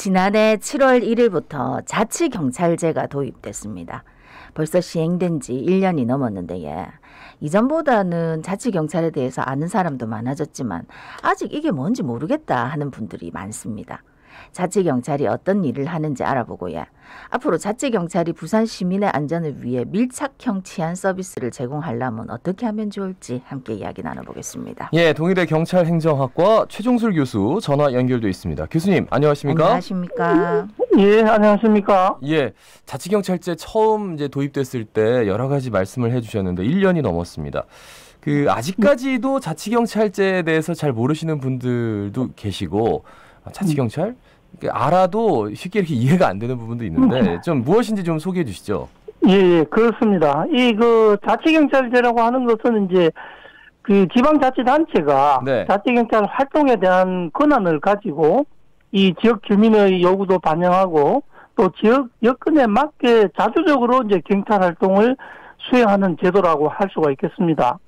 지난해 7월 1일부터 자치경찰제가 도입됐습니다. 벌써 시행된 지 1년이 넘었는데 이전보다는 자치경찰에 대해서 아는 사람도 많아졌지만 아직 이게 뭔지 모르겠다 하는 분들이 많습니다. 자치경찰이 어떤 일을 하는지 알아보고 앞으로 자치경찰이 부산 시민의 안전을 위해 밀착형 치안 서비스를 제공하려면 어떻게 하면 좋을지 함께 이야기 나눠보겠습니다. 예, 동일대 경찰행정학과 최종술 교수 전화 연결돼 있습니다. 교수님 안녕하십니까? 안녕하십니까? 예, 안녕하십니까? 예, 자치경찰제 처음 이제 도입됐을 때 여러 가지 말씀을 해주셨는데 1년이 넘었습니다. 아직까지도 자치경찰제에 대해서 잘 모르시는 분들도 계시고 자치경찰? 알아도 쉽게 이렇게 이해가 안 되는 부분도 있는데 좀 무엇인지 좀 소개해 주시죠. 예, 그렇습니다. 자치경찰제라고 하는 것은 이제 지방자치단체가 네. 자치경찰 활동에 대한 권한을 가지고 이 지역 주민의 요구도 반영하고 또 지역 여건에 맞게 자주적으로 이제 경찰 활동을 수행하는 제도라고 할 수가 있겠습니다.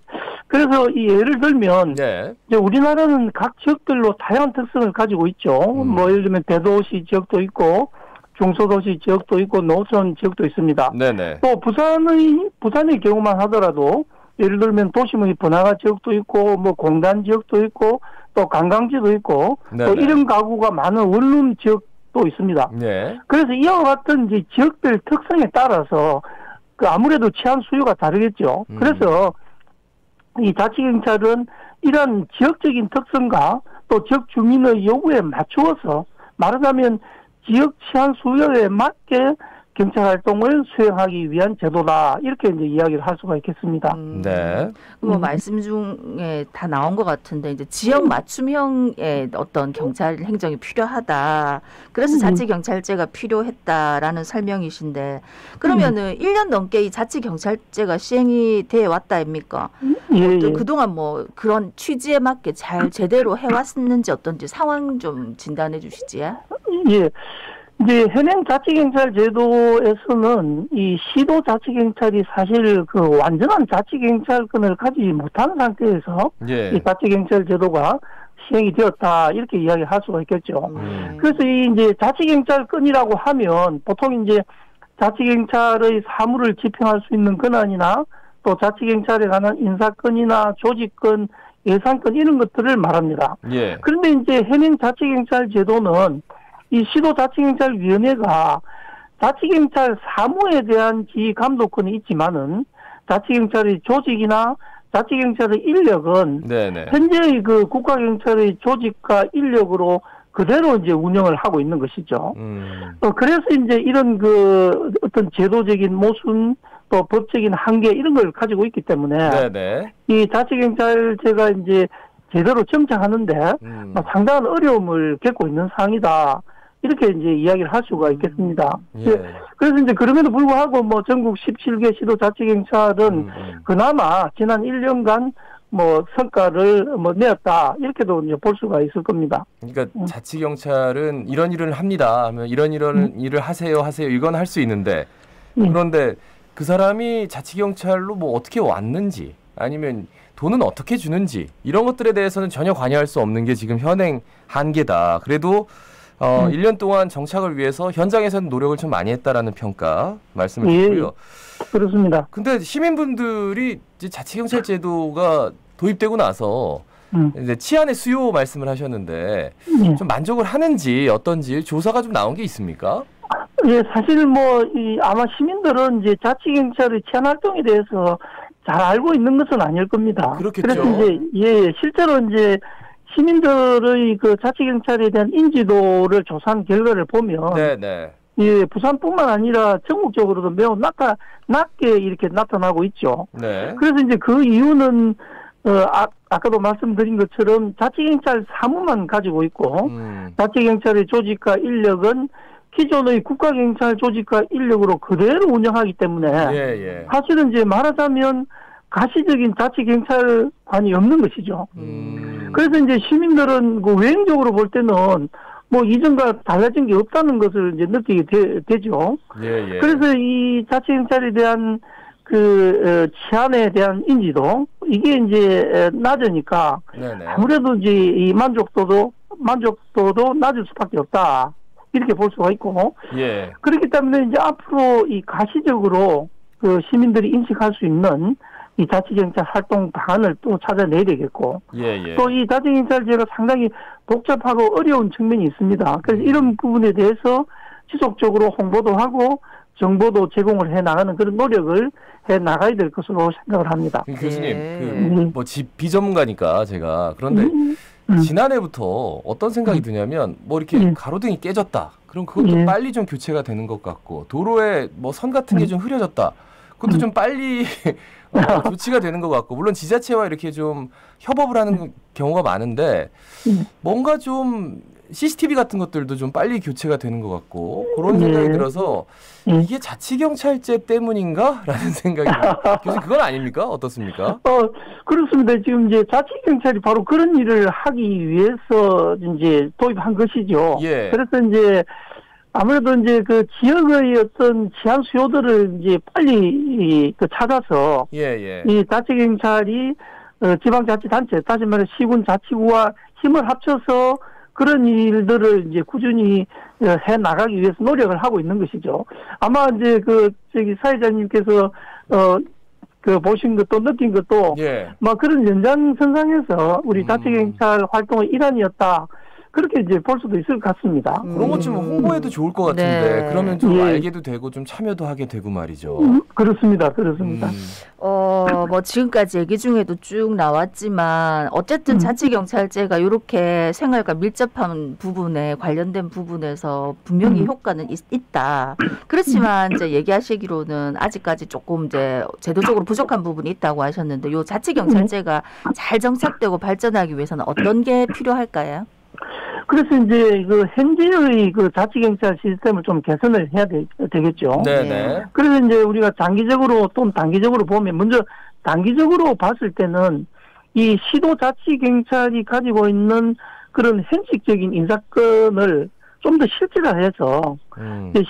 그래서 예를 들면 네. 이제 우리나라는 각 지역별로 다양한 특성을 가지고 있죠. 뭐 예를 들면 대도시 지역도 있고 중소도시 지역도 있고 농촌 지역도 있습니다. 네네. 또 부산의 경우만 하더라도 예를 들면 도심의 번화가 지역도 있고 뭐 공단 지역도 있고 또 관광지도 있고 네네. 또 이런 가구가 많은 원룸 지역도 있습니다. 네. 그래서 이와 같은 이제 지역별 특성에 따라서 아무래도 치안 수요가 다르겠죠. 그래서 이 자치경찰은 이런 지역적인 특성과 또 지역 주민의 요구에 맞추어서 말하자면 지역 치안 수요에 맞게 경찰 활동을 수행하기 위한 제도다. 이렇게 이제 이야기를 할 수가 있겠습니다. 네. 뭐 말씀 중에 다 나온 것 같은데 이제 지역 맞춤형의 어떤 경찰 행정이 필요하다. 그래서 자치경찰제가 필요했다라는 설명이신데 그러면은 1년 넘게 이 자치경찰제가 시행이 돼 왔다 아닙니까? 예. 그동안 뭐 그런 취지에 맞게 잘 제대로 해왔는지 어떤지 상황 좀 진단해 주시지. 예. 이제 현행 자치경찰 제도에서는 이 시도 자치경찰이 사실 완전한 자치경찰권을 가지지 못한 상태에서 예. 이 자치경찰 제도가 시행이 되었다 이렇게 이야기할 수가 있겠죠. 그래서 이제 자치경찰권이라고 하면 보통 이제 자치경찰의 사무를 집행할 수 있는 권한이나 또 자치경찰에 관한 인사권이나 조직권, 예산권 이런 것들을 말합니다. 예. 그런데 이제 현행 자치경찰 제도는 이 시도자치경찰위원회가 자치경찰 사무에 대한 지휘 감독권이 있지만은 자치경찰의 조직이나 자치경찰의 인력은 네네. 현재의 국가경찰의 조직과 인력으로 그대로 이제 운영을 하고 있는 것이죠. 그래서 이제 이런 어떤 제도적인 모순 또 법적인 한계 이런 걸 가지고 있기 때문에 네네. 이 자치경찰제가 이제 제대로 정착하는데 상당한 어려움을 겪고 있는 상황이다. 이렇게 이제 이야기를 할 수가 있겠습니다. 예. 그래서 이제 그럼에도 불구하고 뭐 전국 17개 시도 자치경찰은 그나마 지난 1년간 뭐 성과를 내었다. 이렇게도 이제 볼 수가 있을 겁니다. 그러니까 자치경찰은 이런 일을 합니다 하면 이런 일을 하세요 이건 할 수 있는데 그런데 그 사람이 자치경찰로 뭐 어떻게 왔는지 아니면 돈은 어떻게 주는지 이런 것들에 대해서는 전혀 관여할 수 없는 게 지금 현행 한계다. 그래도 1년 동안 정착을 위해서 현장에서는 노력을 좀 많이 했다라는 평가 말씀을 드리고요. 그렇습니다. 근데 시민분들이 이제 자치경찰 제도가 도입되고 나서 이제 치안의 수요 말씀을 하셨는데 좀 만족을 하는지 어떤지 조사가 좀 나온 게 있습니까? 예, 사실 아마 시민들은 이제 자치경찰의 치안 활동에 대해서 잘 알고 있는 것은 아닐 겁니다. 그렇겠죠. 그래서 이제 실제로 이제 시민들의 자치경찰에 대한 인지도를 조사한 결과를 보면 네네. 예, 부산뿐만 아니라 전국적으로도 매우 낮게 이렇게 나타나고 있죠. 네. 그래서 이제 그 이유는 아까도 말씀드린 것처럼 자치경찰 사무만 가지고 있고 자치경찰의 조직과 인력은 기존의 국가경찰 조직과 인력으로 그대로 운영하기 때문에 사실은 이제 말하자면 가시적인 자치경찰관이 없는 것이죠. 그래서 이제 시민들은 외형적으로 볼 때는 뭐 이전과 달라진 게 없다는 것을 이제 느끼게 되죠. 그래서 이 자치경찰에 대한 치안에 대한 인지도 이게 이제 낮으니까 아무래도 이제 이 만족도도 낮을 수밖에 없다. 이렇게 볼 수가 있고 예. 그렇기 때문에 이제 앞으로 이 가시적으로 그 시민들이 인식할 수 있는 이 자치경찰 활동 방안을 또 찾아내야 되겠고 예. 또 이 자치경찰제가 상당히 복잡하고 어려운 측면이 있습니다. 그래서 이런 부분에 대해서 지속적으로 홍보도 하고 정보도 제공을 해 나가는 그런 노력을 해 나가야 될 것으로 생각을 합니다. 교수님, 뭐 비전문가니까 제가 그런데 지난해부터 어떤 생각이 드냐면 뭐 이렇게 가로등이 깨졌다. 그럼 그것도 빨리 좀 교체가 되는 것 같고 도로에 뭐 선 같은 게 좀 흐려졌다. 그것도 좀 빨리 조치가 되는 것 같고 물론 지자체와 이렇게 좀 협업을 하는 경우가 많은데 뭔가 좀 CCTV 같은 것들도 좀 빨리 교체가 되는 것 같고 그런 생각이 들어서 이게 자치경찰제 때문인가라는 생각이 교수님 그건 아닙니까? 어떻습니까? 그렇습니다. 지금 이제 자치경찰이 바로 그런 일을 하기 위해서 이제 도입한 것이죠. 예. 그래서 이제 아무래도 이제 그 지역의 어떤 치안 수요들을 이제 빨리 찾아서 이 자치경찰이 지방자치단체, 다시 말해 시군 자치구와 힘을 합쳐서 그런 일들을 이제 꾸준히 해 나가기 위해서 노력을 하고 있는 것이죠. 아마 이제 사회자님께서 보신 것도 느낀 것도 막 그런 연장선상에서 우리 자치경찰 활동의 일환이었다. 그렇게 이제 볼 수도 있을 것 같습니다. 그런 것 좀 홍보해도 좋을 것 같은데 그러면 좀 알게도 되고 좀 참여도 하게 되고 말이죠. 그렇습니다. 뭐 지금까지 얘기 중에도 쭉 나왔지만 어쨌든 자치경찰제가 이렇게 생활과 밀접한 부분에 관련된 부분에서 분명히 효과는 있다. 그렇지만 이제 얘기하시기로는 아직까지 조금 이제 제도적으로 부족한 부분이 있다고 하셨는데 요 자치경찰제가 잘 정착되고 발전하기 위해서는 어떤 게 필요할까요? 그래서 이제 그 현재의 그 자치경찰 시스템을 좀 개선을 해야 되겠죠. 네네. 그래서 이제 우리가 장기적으로 또는 단기적으로 보면 먼저 단기적으로 봤을 때는 이 시도자치경찰이 가지고 있는 그런 형식적인 인사권을 좀 더 실질화해서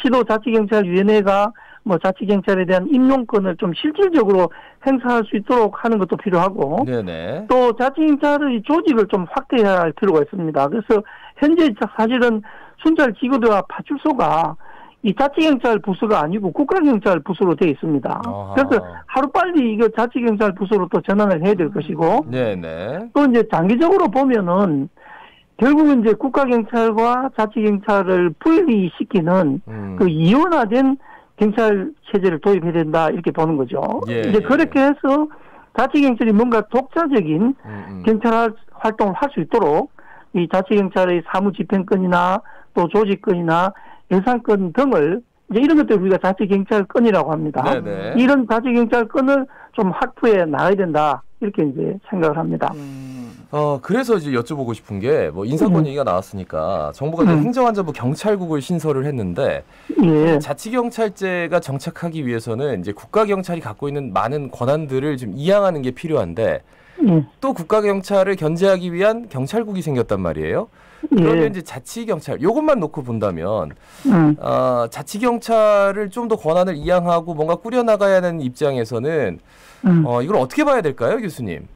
시도자치경찰위원회가 뭐 자치경찰에 대한 임용권을 좀 실질적으로 행사할 수 있도록 하는 것도 필요하고 네네. 또 자치경찰의 조직을 좀 확대해야 할 필요가 있습니다. 그래서 현재 사실은 순찰기구대와 파출소가 이 자치경찰 부서가 아니고 국가경찰 부서로 되어 있습니다. 아하. 그래서 하루빨리 이거 자치경찰 부서로 또 전환을 해야 될 것이고 네네. 또 이제 장기적으로 보면은 결국은 이제 국가경찰과 자치경찰을 분리시키는 그 이원화된 경찰 체제를 도입해야 된다 이렇게 보는 거죠. 이제 그렇게 해서 자치경찰이 뭔가 독자적인 경찰 활동을 할 수 있도록 이 자치경찰의 사무집행권이나 또 조직권이나 예산권 등을 이제 이런 것들 우리가 자치경찰권이라고 합니다. 네네. 이런 자치경찰권을 좀 확보해 나가야 된다 이렇게 이제 생각을 합니다. 그래서 이제 여쭤보고 싶은 게 뭐 인사권 얘기가 나왔으니까 정부가 이제 행정안전부 경찰국을 신설을 했는데 자치경찰제가 정착하기 위해서는 이제 국가경찰이 갖고 있는 많은 권한들을 좀 이양하는 게 필요한데 또 국가경찰을 견제하기 위한 경찰국이 생겼단 말이에요. 그러면 이제 자치경찰 요것만 놓고 본다면 자치경찰을 좀 더 권한을 이양하고 뭔가 꾸려나가야 하는 입장에서는 이걸 어떻게 봐야 될까요, 교수님?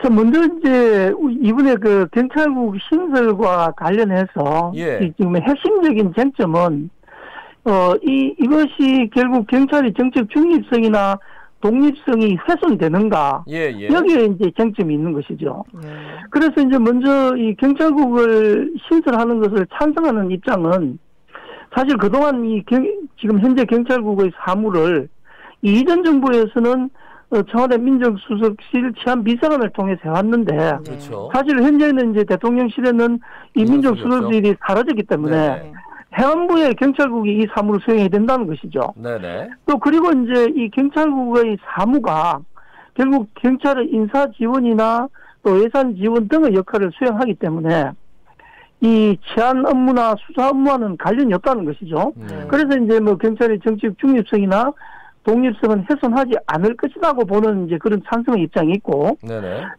자, 먼저 이제 이번에 그 경찰국 신설과 관련해서 지금 핵심적인 쟁점은 이것이 결국 경찰의 정책 중립성이나 독립성이 훼손되는가 여기에 이제 쟁점이 있는 것이죠. 그래서 이제 먼저 이 경찰국을 신설하는 것을 찬성하는 입장은 사실 그동안 지금 현재 경찰국의 사무를 이전 정부에서는 청와대 민정수석실 치안비서관을 통해서 해왔는데 사실 현재는 이제 대통령실에는 이 민정수석실이 사라졌기 때문에 해안부의 경찰국이 이 사무를 수행해야 된다는 것이죠. 또 그리고 이제 이 경찰국의 사무가 결국 경찰의 인사 지원이나 또 예산 지원 등의 역할을 수행하기 때문에 이 치안 업무나 수사 업무와는 관련이 없다는 것이죠. 그래서 이제 뭐 경찰의 정치적 중립성이나 독립성은 훼손하지 않을 것이라고 보는 이제 그런 찬성의 입장이 있고,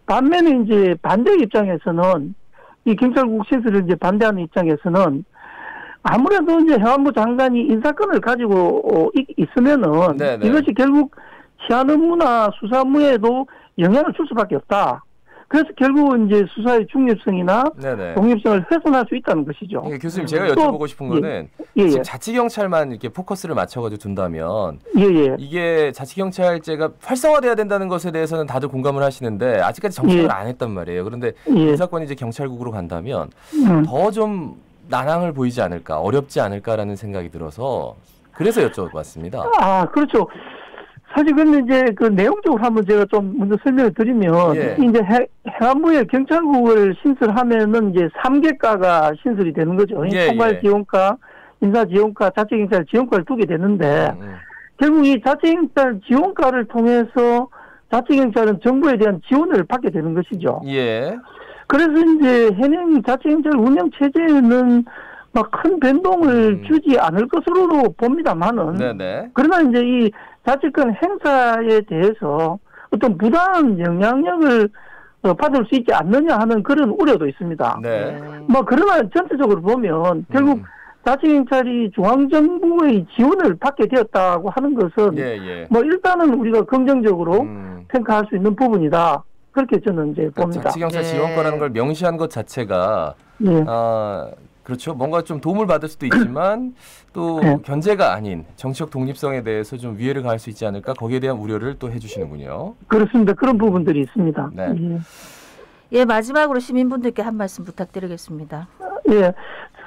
반면에 이제 반대 입장에서는 이 경찰국 신설을 이제 반대하는 입장에서는 아무래도 이제 해안부 장관이 인사권을 가지고 있으면은 이것이 결국 치안 업무나 수사 업무에도 영향을 줄 수밖에 없다. 그래서 결국은 이제 수사의 중립성이나 네네. 독립성을 훼손할 수 있다는 것이죠. 그러니까 교수님 제가 여쭤보고 싶은 거는 지금 자치경찰만 이렇게 포커스를 맞춰가지고 둔다면 이게 자치경찰제가 활성화돼야 된다는 것에 대해서는 다들 공감을 하시는데 아직까지 정착을 안 했단 말이에요. 그런데 이 사건이 이제 경찰국으로 간다면 더 좀 난항을 보이지 않을까, 어렵지 않을까라는 생각이 들어서 그래서 여쭤봤습니다. 아, 그렇죠. 사실 근데 이제 그 내용적으로 한번 제가 좀 먼저 설명을 드리면 이제 해안부에 경찰국을 신설하면은 이제 3개과가 신설이 되는 거죠. 총괄지원과, 인사지원과, 자치경찰 지원과를 두게 되는데 결국 이 자치경찰 지원과를 통해서 자치경찰은 정부에 대한 지원을 받게 되는 것이죠. 그래서 이제 현행 자치경찰 운영 체제에는 막 큰 변동을 주지 않을 것으로 봅니다만은 그러나 이제 이 자치권 행사에 대해서 어떤 부당한 영향력을 받을 수 있지 않느냐 하는 그런 우려도 있습니다. 뭐 그러나 전체적으로 보면 결국 자치경찰이 중앙정부의 지원을 받게 되었다고 하는 것은 뭐 일단은 우리가 긍정적으로 평가할 수 있는 부분이다. 그렇게 저는 이제 봅니다. 자치경찰 지원권이라는 걸 명시한 것 자체가 그렇죠. 뭔가 좀 도움을 받을 수도 있지만 또 견제가 아닌 정치적 독립성에 대해서 좀 위해를 가할 수 있지 않을까 거기에 대한 우려를 또 해주시는군요. 그렇습니다. 그런 부분들이 있습니다. 마지막으로 시민분들께 한 말씀 부탁드리겠습니다.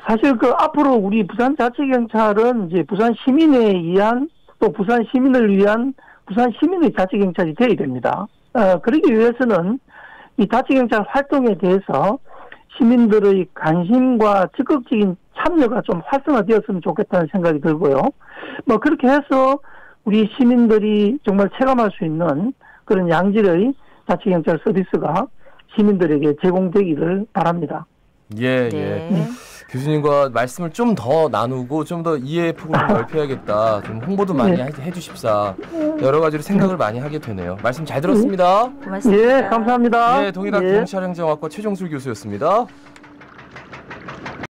사실 그 앞으로 우리 부산자치경찰은 이제 부산 시민에 의한 또 부산 시민을 위한 부산 시민의 자치경찰이 되어야 됩니다. 그러기 위해서는 이 자치경찰 활동에 대해서 시민들의 관심과 적극적인 참여가 좀 활성화되었으면 좋겠다는 생각이 들고요. 뭐 그렇게 해서 우리 시민들이 정말 체감할 수 있는 그런 양질의 자치경찰 서비스가 시민들에게 제공되기를 바랍니다. 교수님과 말씀을 좀 더 나누고 좀 더 이해의 폭을 좀 넓혀야겠다. 좀 홍보도 많이 해주십사. 여러 가지로 생각을 많이 하게 되네요. 말씀 잘 들었습니다. 고맙습니다. 감사합니다. 동일학 경찰행정학과 최종술 교수였습니다.